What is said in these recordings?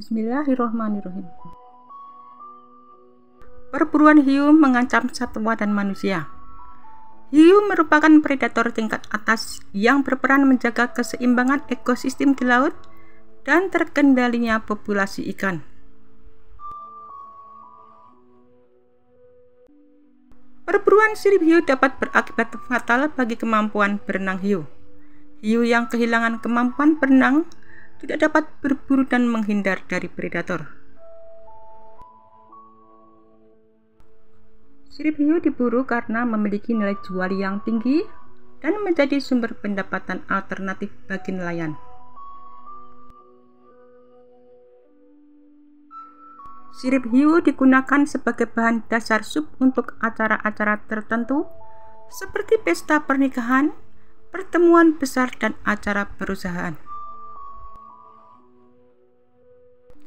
Bismillahirrahmanirrahim. Perburuan hiu mengancam satwa dan manusia. Hiu merupakan predator tingkat atas yang berperan menjaga keseimbangan ekosistem di laut dan terkendalinya populasi ikan. Perburuan sirip hiu dapat berakibat fatal bagi kemampuan berenang hiu. Hiu yang kehilangan kemampuan berenang tidak dapat berburu dan menghindar dari predator. Sirip hiu diburu karena memiliki nilai jual yang tinggi dan menjadi sumber pendapatan alternatif bagi nelayan. Sirip hiu digunakan sebagai bahan dasar sup untuk acara-acara tertentu seperti pesta pernikahan, pertemuan besar, dan acara perusahaan.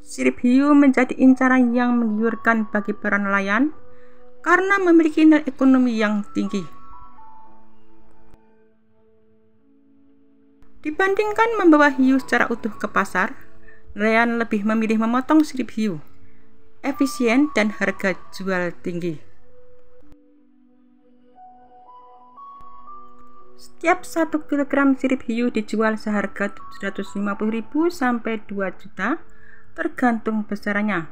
Sirip hiu menjadi incaran yang menggiurkan bagi para nelayan karena memiliki nilai ekonomi yang tinggi. Dibandingkan membawa hiu secara utuh ke pasar, nelayan lebih memilih memotong sirip hiu, efisien dan harga jual tinggi. Setiap 1 kg sirip hiu dijual seharga 750.000 sampai 2 juta tergantung besarannya.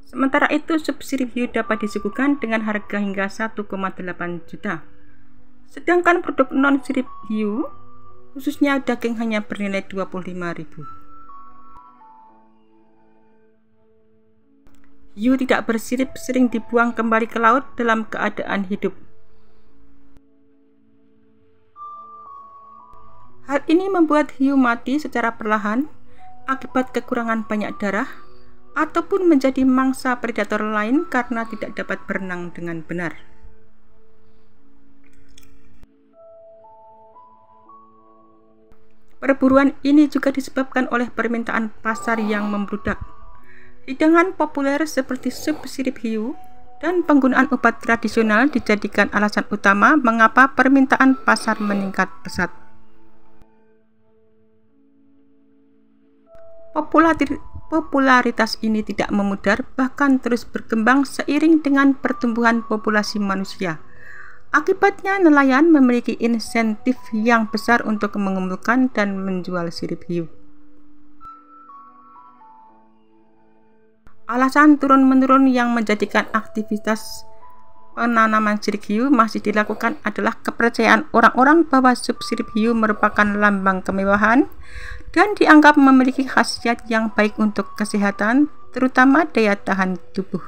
Sementara itu, sup sirip hiu dapat disuguhkan dengan harga hingga 1,8 juta. Sedangkan produk non sirip hiu, khususnya daging, hanya bernilai 25.000. Hiu tidak bersirip sering dibuang kembali ke laut dalam keadaan hidup. Hal ini membuat hiu mati secara perlahan akibat kekurangan banyak darah ataupun menjadi mangsa predator lain karena tidak dapat berenang dengan benar. Perburuan ini juga disebabkan oleh permintaan pasar yang membludak. Hidangan populer seperti sup sirip hiu dan penggunaan obat tradisional dijadikan alasan utama mengapa permintaan pasar meningkat pesat. Popularitas ini tidak memudar, bahkan terus berkembang seiring dengan pertumbuhan populasi manusia. Akibatnya, nelayan memiliki insentif yang besar untuk mengumpulkan dan menjual sirip hiu. Alasan turun-menurun yang menjadikan aktivitas penanaman sirip hiu masih dilakukan adalah kepercayaan orang-orang bahwa sup sirip hiu merupakan lambang kemewahan dan dianggap memiliki khasiat yang baik untuk kesehatan, terutama daya tahan tubuh.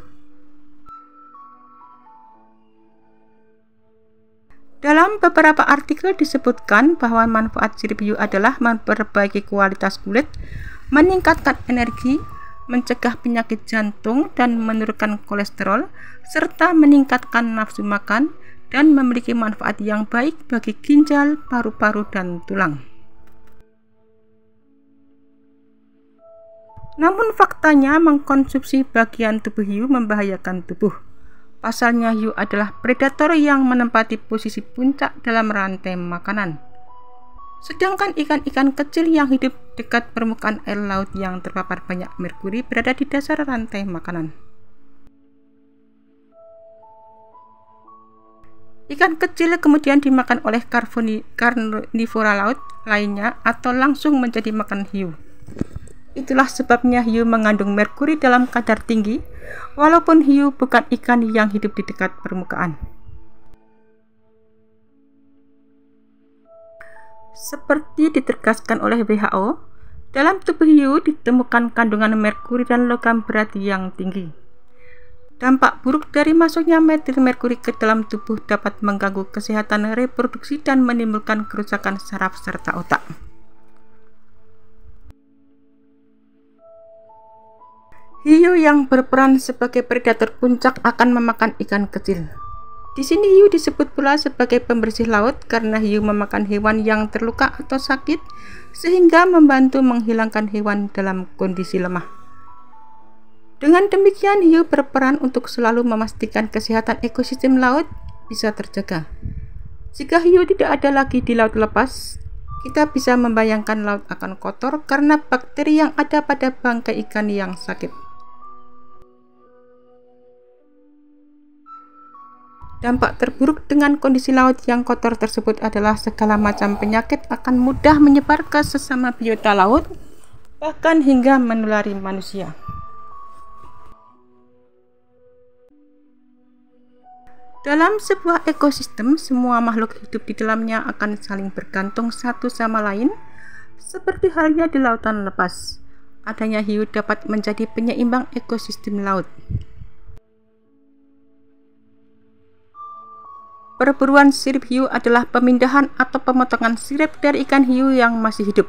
Dalam beberapa artikel disebutkan bahwa manfaat sirip hiu adalah memperbaiki kualitas kulit, meningkatkan energi, mencegah penyakit jantung dan menurunkan kolesterol, serta meningkatkan nafsu makan dan memiliki manfaat yang baik bagi ginjal, paru-paru, dan tulang. Namun faktanya mengkonsumsi bagian tubuh hiu membahayakan tubuh. Pasalnya hiu adalah predator yang menempati posisi puncak dalam rantai makanan. Sedangkan ikan-ikan kecil yang hidup dekat permukaan air laut yang terpapar banyak merkuri berada di dasar rantai makanan. Ikan kecil kemudian dimakan oleh karnivora laut lainnya atau langsung menjadi makan hiu. Itulah sebabnya hiu mengandung merkuri dalam kadar tinggi, walaupun hiu bukan ikan yang hidup di dekat permukaan. Seperti ditegaskan oleh WHO, dalam tubuh hiu ditemukan kandungan merkuri dan logam berat yang tinggi. Dampak buruk dari masuknya metil merkuri ke dalam tubuh dapat mengganggu kesehatan reproduksi dan menimbulkan kerusakan saraf serta otak. Hiu yang berperan sebagai predator puncak akan memakan ikan kecil. Di sini hiu disebut pula sebagai pembersih laut karena hiu memakan hewan yang terluka atau sakit sehingga membantu menghilangkan hewan dalam kondisi lemah. Dengan demikian, hiu berperan untuk selalu memastikan kesehatan ekosistem laut bisa terjaga. Jika hiu tidak ada lagi di laut lepas, Kita bisa membayangkan laut akan kotor karena bakteri yang ada pada bangkai ikan yang sakit. Dampak terburuk dengan kondisi laut yang kotor tersebut adalah segala macam penyakit akan mudah menyebar ke sesama biota laut, bahkan hingga menulari manusia. Dalam sebuah ekosistem, semua makhluk hidup di dalamnya akan saling bergantung satu sama lain, seperti halnya di lautan lepas. Adanya hiu dapat menjadi penyeimbang ekosistem laut. Perburuan sirip hiu adalah pemindahan atau pemotongan sirip dari ikan hiu yang masih hidup.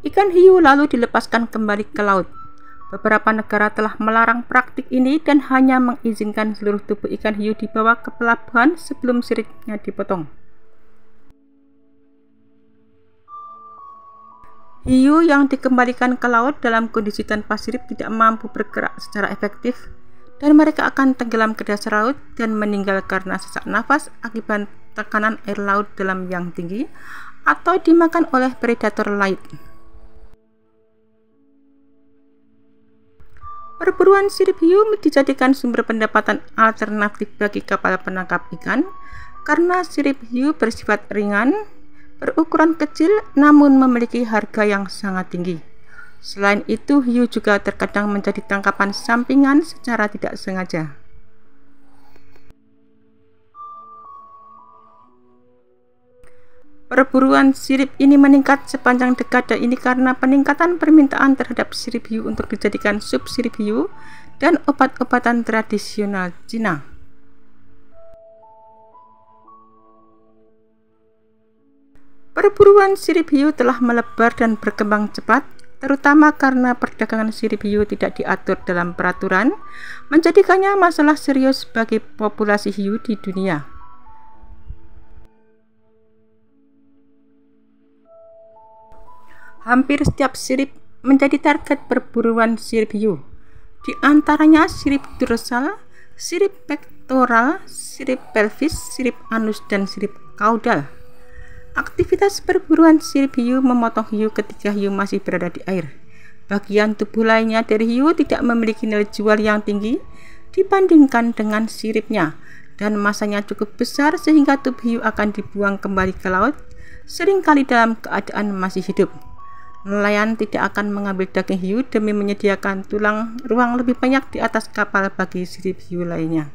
Ikan hiu lalu dilepaskan kembali ke laut. Beberapa negara telah melarang praktik ini dan hanya mengizinkan seluruh tubuh ikan hiu dibawa ke pelabuhan sebelum siripnya dipotong. Hiu yang dikembalikan ke laut dalam kondisi tanpa sirip tidak mampu bergerak secara efektif, dan mereka akan tenggelam ke dasar laut dan meninggal karena sesak nafas akibat tekanan air laut dalam yang tinggi atau dimakan oleh predator lain. Perburuan sirip hiu dijadikan sumber pendapatan alternatif bagi kapal penangkap ikan karena sirip hiu bersifat ringan, berukuran kecil, namun memiliki harga yang sangat tinggi. Selain itu, hiu juga terkadang menjadi tangkapan sampingan secara tidak sengaja. Perburuan sirip ini meningkat sepanjang dekade ini karena peningkatan permintaan terhadap sirip hiu untuk dijadikan sup sirip hiu dan obat-obatan tradisional Cina. Perburuan sirip hiu telah melebar dan berkembang cepat, terutama karena perdagangan sirip hiu tidak diatur dalam peraturan, menjadikannya masalah serius bagi populasi hiu di dunia. Hampir setiap sirip menjadi target perburuan sirip hiu. Di antaranya sirip dorsal, sirip pektoral, sirip pelvis, sirip anus, dan sirip kaudal. Aktivitas perburuan sirip hiu memotong hiu ketika hiu masih berada di air. Bagian tubuh lainnya dari hiu tidak memiliki nilai jual yang tinggi dibandingkan dengan siripnya, dan masanya cukup besar sehingga tubuh hiu akan dibuang kembali ke laut, seringkali dalam keadaan masih hidup. Nelayan tidak akan mengambil daging hiu demi menyediakan tulang ruang lebih banyak di atas kapal bagi sirip hiu lainnya.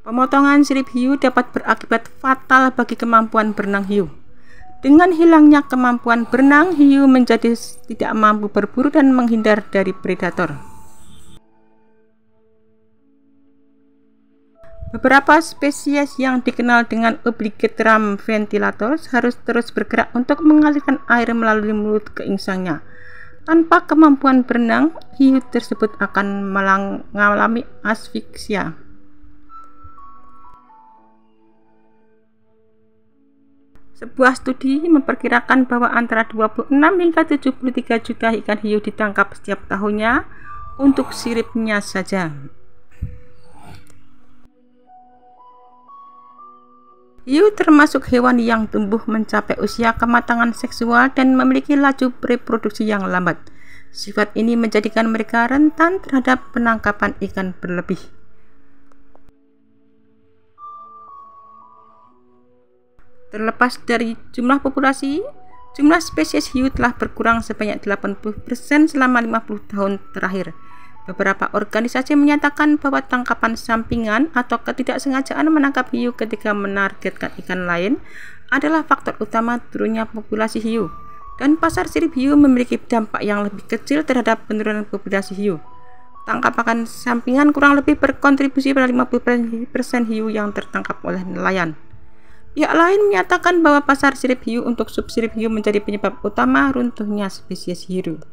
Pemotongan sirip hiu dapat berakibat fatal bagi kemampuan berenang hiu. Dengan hilangnya kemampuan berenang, hiu menjadi tidak mampu berburu dan menghindar dari predator. Beberapa spesies yang dikenal dengan obligatorum ventilator harus terus bergerak untuk mengalirkan air melalui mulut ke insangnya. Tanpa kemampuan berenang, hiu tersebut akan mengalami asfiksia. Sebuah studi memperkirakan bahwa antara 26 hingga 73 juta ikan hiu ditangkap setiap tahunnya untuk siripnya saja. Hiu termasuk hewan yang tumbuh mencapai usia kematangan seksual dan memiliki laju reproduksi yang lambat. Sifat ini menjadikan mereka rentan terhadap penangkapan ikan berlebih. Terlepas dari jumlah populasi, jumlah spesies hiu telah berkurang sebanyak 80% selama 50 tahun terakhir. Beberapa organisasi menyatakan bahwa tangkapan sampingan atau ketidaksengajaan menangkap hiu ketika menargetkan ikan lain adalah faktor utama turunnya populasi hiu, dan pasar sirip hiu memiliki dampak yang lebih kecil terhadap penurunan populasi hiu. Tangkapan sampingan kurang lebih berkontribusi pada 50% hiu yang tertangkap oleh nelayan. Pihak lain menyatakan bahwa pasar sirip hiu untuk subsirip hiu menjadi penyebab utama runtuhnya spesies hiu.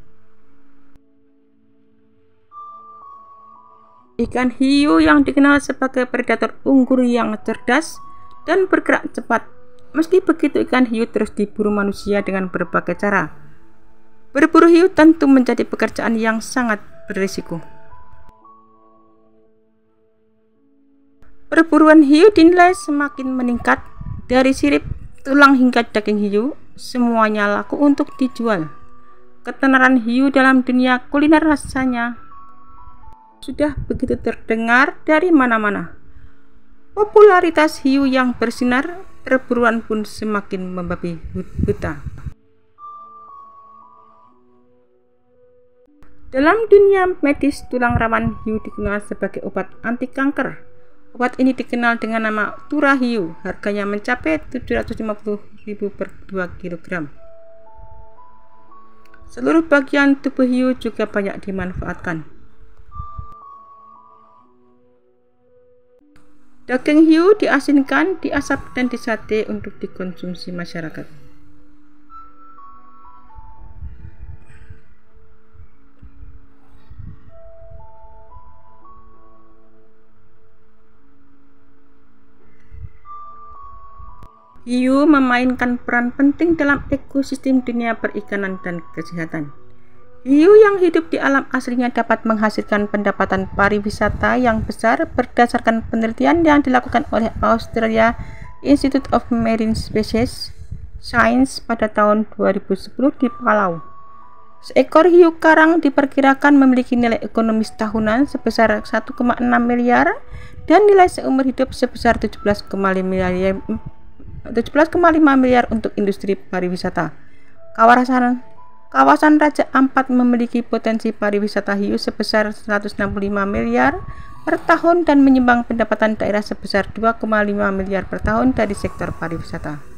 Ikan hiu yang dikenal sebagai predator unggur yang cerdas dan bergerak cepat. Meski begitu, ikan hiu terus diburu manusia dengan berbagai cara. Berburu hiu tentu menjadi pekerjaan yang sangat berisiko. Perburuan hiu dinilai semakin meningkat. Dari sirip, tulang hingga daging hiu, semuanya laku untuk dijual. Ketenaran hiu dalam dunia kuliner rasanya sudah begitu terdengar dari mana-mana. Popularitas hiu yang bersinar, perburuan pun semakin membabi buta. Dalam dunia medis, tulang rawan hiu dikenal sebagai obat anti kanker. Obat ini dikenal dengan nama Tura Hiu. Harganya mencapai 750.000 per 2 kg. Seluruh bagian tubuh hiu juga banyak dimanfaatkan. Daging hiu diasinkan, diasap, dan disate untuk dikonsumsi masyarakat. Hiu memainkan peran penting dalam ekosistem dunia perikanan dan kesehatan. Hiu yang hidup di alam aslinya dapat menghasilkan pendapatan pariwisata yang besar berdasarkan penelitian yang dilakukan oleh Australia Institute of Marine Species Science pada tahun 2010 di Palau. Seekor hiu karang diperkirakan memiliki nilai ekonomis tahunan sebesar 1,6 miliar dan nilai seumur hidup sebesar 17,5 miliar untuk industri pariwisata. Kawasan Raja Ampat memiliki potensi pariwisata hiu sebesar 165 miliar per tahun dan menyumbang pendapatan daerah sebesar 2,5 miliar per tahun dari sektor pariwisata.